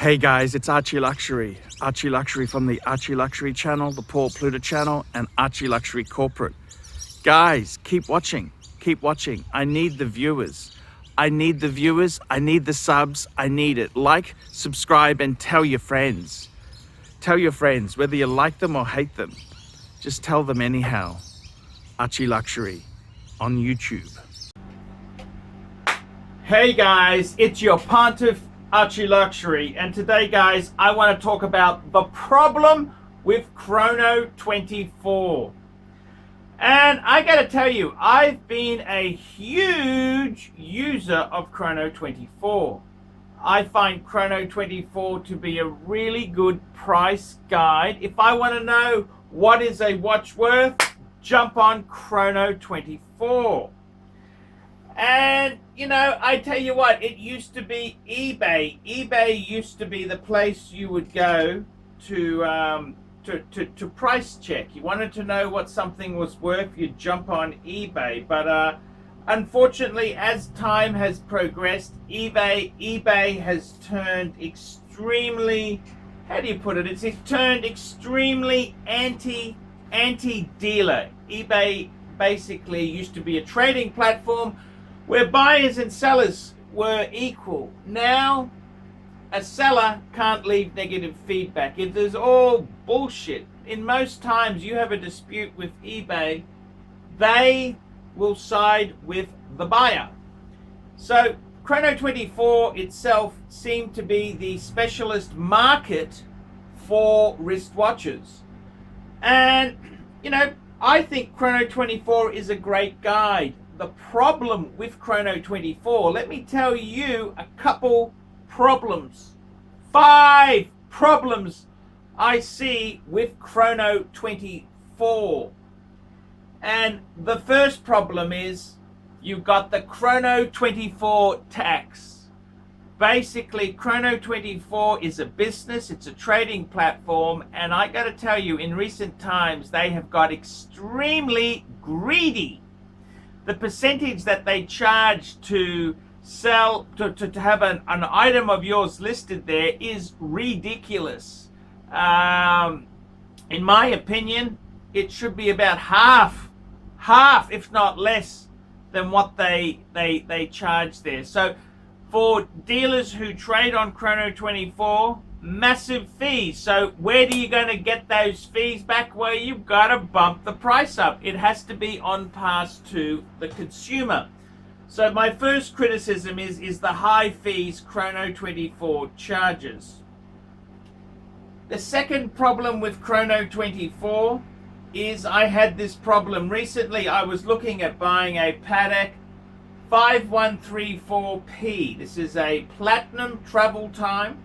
Hey guys, it's ArchieLuxury. ArchieLuxury from the ArchieLuxury channel, the Paul Pluta channel, and ArchieLuxury corporate. Guys, keep watching. Keep watching. I need the viewers. I need the viewers. I need the subs. I need it. Like, subscribe, and tell your friends. Tell your friends, whether you like them or hate them. Just tell them anyhow. ArchieLuxury on YouTube. Hey guys, it's your Pontiff ArchieLuxury, and today guys I want to talk about the problem with Chrono24. And I gotta tell you, I've been a huge user of Chrono24. I find Chrono24 to be a really good price guide. If I want to know what is a watch worth, jump on Chrono24. And, you know, I tell you what, it used to be eBay. eBay used to be the place you would go to price check. You wanted to know what something was worth, you'd jump on eBay. But unfortunately, as time has progressed, eBay has turned extremely, how do you put it? It's turned extremely anti-dealer. eBay basically used to be a trading platform where buyers and sellers were equal. Now, a seller can't leave negative feedback. It is all bullshit. In most times you have a dispute with eBay, they will side with the buyer. So Chrono24 itself seemed to be the specialist market for wristwatches. And, you know, I think Chrono24 is a great guide. The problem with Chrono24, let me tell you a couple problems. 5 problems I see with Chrono24. And the first problem is you've got the Chrono24 tax. Basically, Chrono24 is a business, it's a trading platform, and I gotta tell you, in recent times, they have got extremely greedy. The percentage that they charge to sell, to have an item of yours listed there is ridiculous. In my opinion, it should be about half, if not less, than what they charge there. So for dealers who trade on Chrono24, massive fees. So where do you going to get those fees back? Well, you've got to bump the price up. It has to be on pass to the consumer. So my first criticism is the high fees Chrono24 charges. The second problem with Chrono24 is I had this problem recently. I was looking at buying a Patek 5134P. This is a platinum travel time.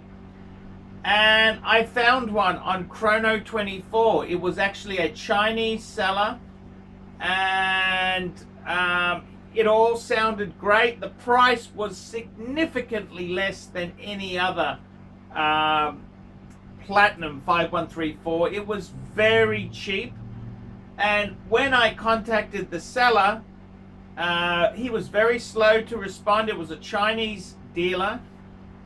And I found one on Chrono24. It was actually a Chinese seller, and it all sounded great. The price was significantly less than any other platinum 5134. It was very cheap. And when I contacted the seller, he was very slow to respond. It was a Chinese dealer,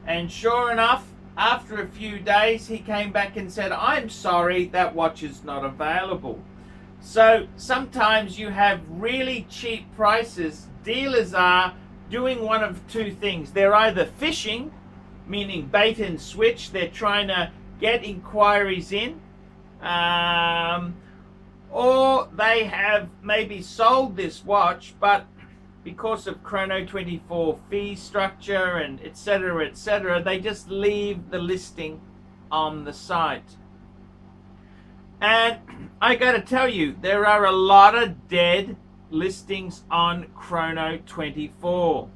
and sure enough, after a few days, he came back and said, "I'm sorry, that watch is not available." So sometimes you have really cheap prices. Dealers are doing one of two things. They're either fishing, meaning bait and switch. They're trying to get inquiries in, or they have maybe sold this watch, but because of Chrono24 fee structure and etc., they just leave the listing on the site. And I gotta tell you, there are a lot of dead listings on Chrono24.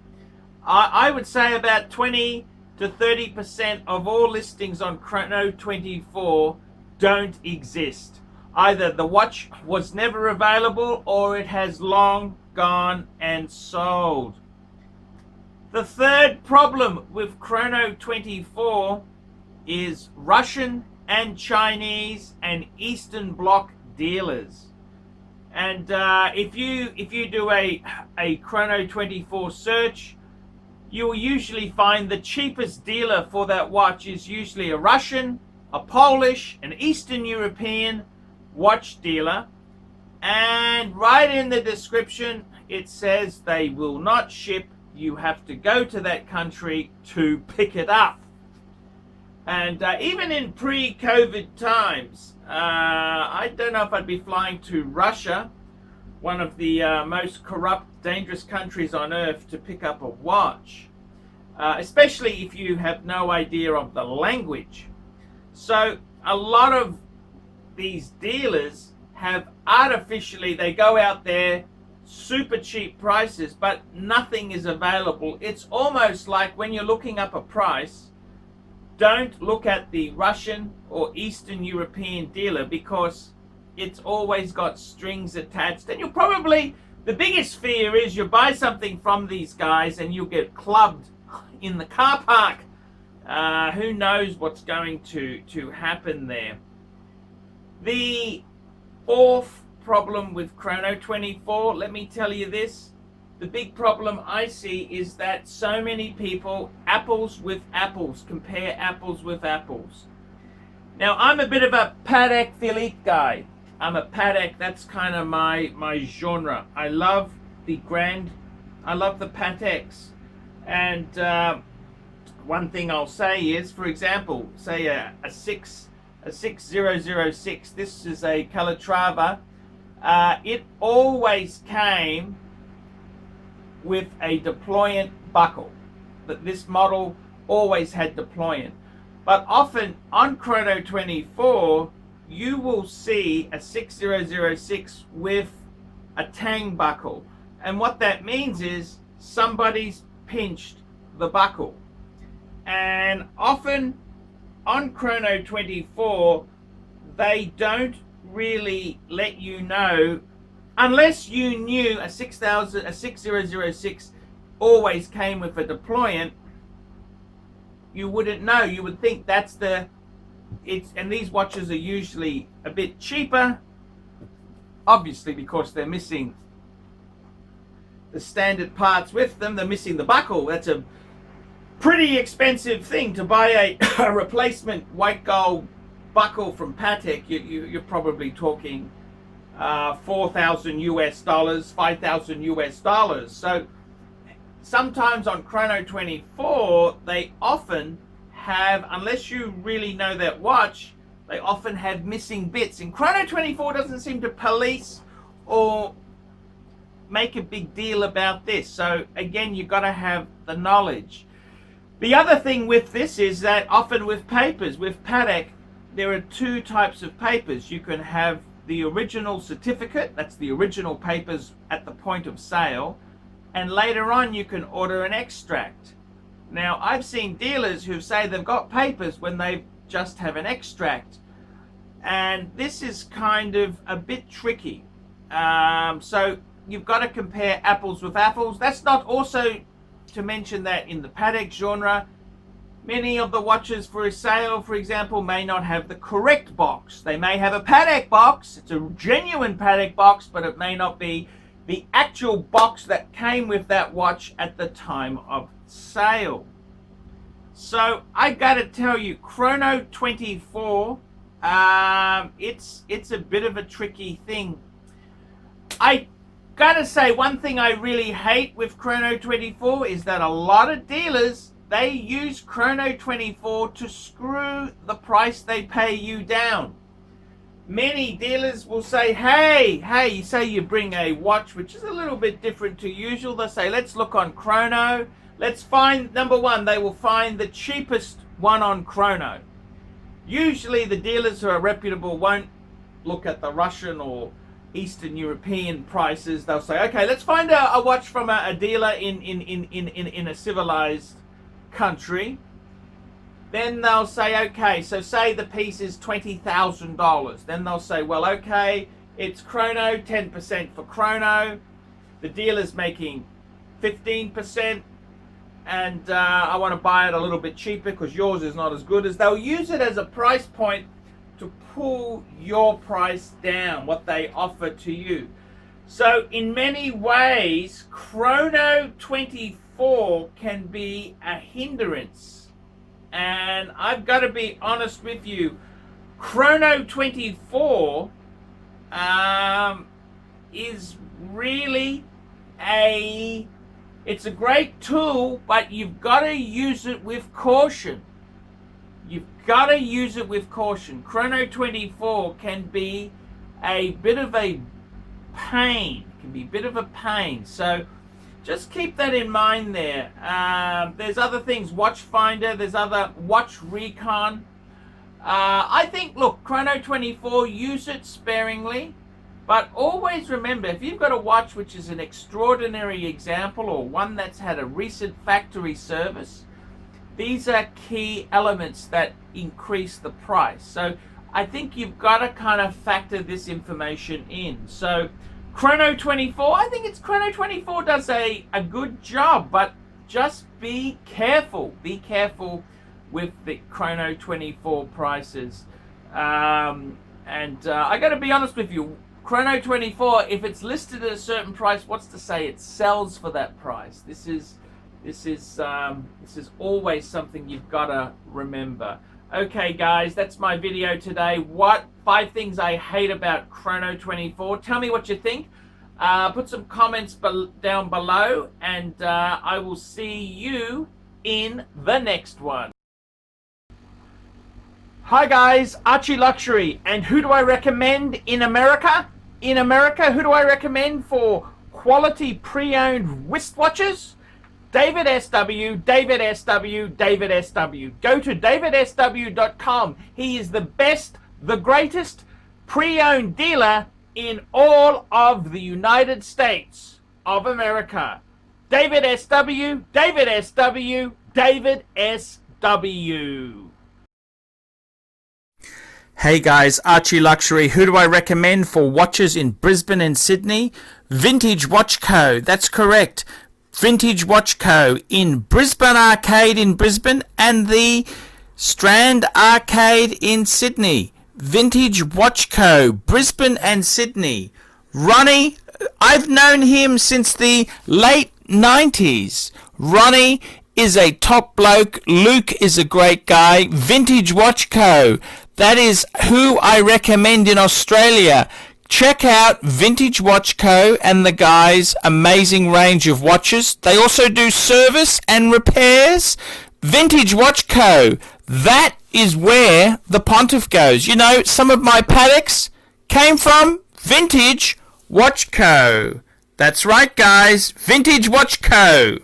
I would say about 20 to 30% of all listings on Chrono24 don't exist. Either the watch was never available or it has long gone and sold. The third problem with Chrono24 is Russian and Chinese and Eastern Bloc dealers. And if you do a Chrono24 search, you will usually find the cheapest dealer for that watch is usually a Russian, a Polish, an Eastern European watch dealer. And right in the description, it says they will not ship. You have to go to that country to pick it up. And even in pre-COVID times, I don't know if I'd be flying to Russia, one of the most corrupt, dangerous countries on earth, to pick up a watch, especially if you have no idea of the language. So a lot of these dealers have artificially, they go out there, super cheap prices, but nothing is available. It's almost like when you're looking up a price, don't look at the Russian or Eastern European dealer, because it's always got strings attached. And you'll probably, the biggest fear is you buy something from these guys and you'll get clubbed in the car park. Who knows what's going to happen there. The fourth problem with Chrono24, let me tell you this. The big problem I see is that so many people, apples with apples, compare apples with apples. Now, I'm a bit of a Patek Philippe guy. I'm a Patek, that's kind of my genre. I love the Pateks. And one thing I'll say is, for example, say a 6006, this is a Calatrava. It always came with a deployant buckle. But this model always had deployant. But often on Chrono24, you will see a 6006 with a tang buckle. And what that means is somebody's pinched the buckle. And often on Chrono24, they don't really let you know, unless you knew a 6006 always came with a deployant. You wouldn't know. You would think that's and these watches are usually a bit cheaper, obviously, because they're missing the standard parts with them. They're missing the buckle. That's a pretty expensive thing to buy a replacement white gold buckle from Patek. You're probably talking $4,000 US, $5,000 US. So sometimes on Chrono24, they often have, unless you really know that watch, they often have missing bits. And Chrono24 doesn't seem to police or make a big deal about this. So again, you've got to have the knowledge. The other thing with this is that often with papers, with Patek, there are two types of papers. You can have the original certificate, that's the original papers at the point of sale, and later on you can order an extract. Now, I've seen dealers who say they've got papers when they just have an extract, and this is kind of a bit tricky. So you've got to compare apples with apples. That's not also to mention that in the Patek genre, many of the watches for a sale, for example, may not have the correct box. They may have a Patek box, it's a genuine Patek box, but it may not be the actual box that came with that watch at the time of sale. So I gotta tell you, Chrono24, it's a bit of a tricky thing. I gotta say, one thing I really hate with Chrono24 is that a lot of dealers, they use Chrono24 to screw the price they pay you down. Many dealers will say, hey, you say you bring a watch which is a little bit different to usual. They'll say, let's look on Chrono. Let's find, number one, they will find the cheapest one on Chrono. Usually the dealers who are reputable won't look at the Russian or Eastern European prices. They'll say, okay, let's find a watch from a dealer in a civilized country. Then they'll say, okay, so say the piece is $20,000. Then they'll say, well, okay, it's Chrono, 10% for Chrono. The dealer's making 15%, and I want to buy it a little bit cheaper because yours is not as good as. They'll use it as a price point to pull your price down, what they offer to you. So in many ways, Chrono24 can be a hindrance. And I've got to be honest with you, Chrono24 is really it's a great tool, but you've got to use it with caution. You've got to use it with caution. Chrono24 can be a bit of a pain. It can be a bit of a pain. So just keep that in mind there. There's other things, Watch Finder, there's other Watch Recon. I think, look, Chrono24, use it sparingly, but always remember, if you've got a watch which is an extraordinary example or one that's had a recent factory service, these are key elements that increase the price. So I think you've got to kind of factor this information in. So Chrono24, I think Chrono24 does a good job, but just be careful. Be careful with the Chrono24 prices. I got to be honest with you, Chrono24, if it's listed at a certain price, what's to say it sells for that price? This is always something you've got to remember. Okay, guys, that's my video today. What 5 things I hate about Chrono24? Tell me what you think. Put some comments down below, and I will see you in the next one. Hi guys, ArchieLuxury, and who do I recommend in America? In America, who do I recommend for quality pre-owned wristwatches? David SW, David SW, David SW. Go to davidsw.com. He is the best, the greatest pre-owned dealer in all of the United States of America. David SW, David SW, David SW. Hey guys, ArchieLuxury. Who do I recommend for watches in Brisbane and Sydney? Vintage Watch Co. That's correct. Vintage Watch Co. in Brisbane Arcade in Brisbane and the Strand Arcade in Sydney. Vintage Watch Co. Brisbane and Sydney. Ronnie, I've known him since the late 90s. Ronnie is a top bloke. Luke is a great guy. Vintage Watch Co. That is who I recommend in Australia. Check out Vintage Watch Co. and the guys' amazing range of watches. They also do service and repairs. Vintage Watch Co. That is where the Pontiff goes. You know, some of my Pateks came from Vintage Watch Co. That's right, guys. Vintage Watch Co.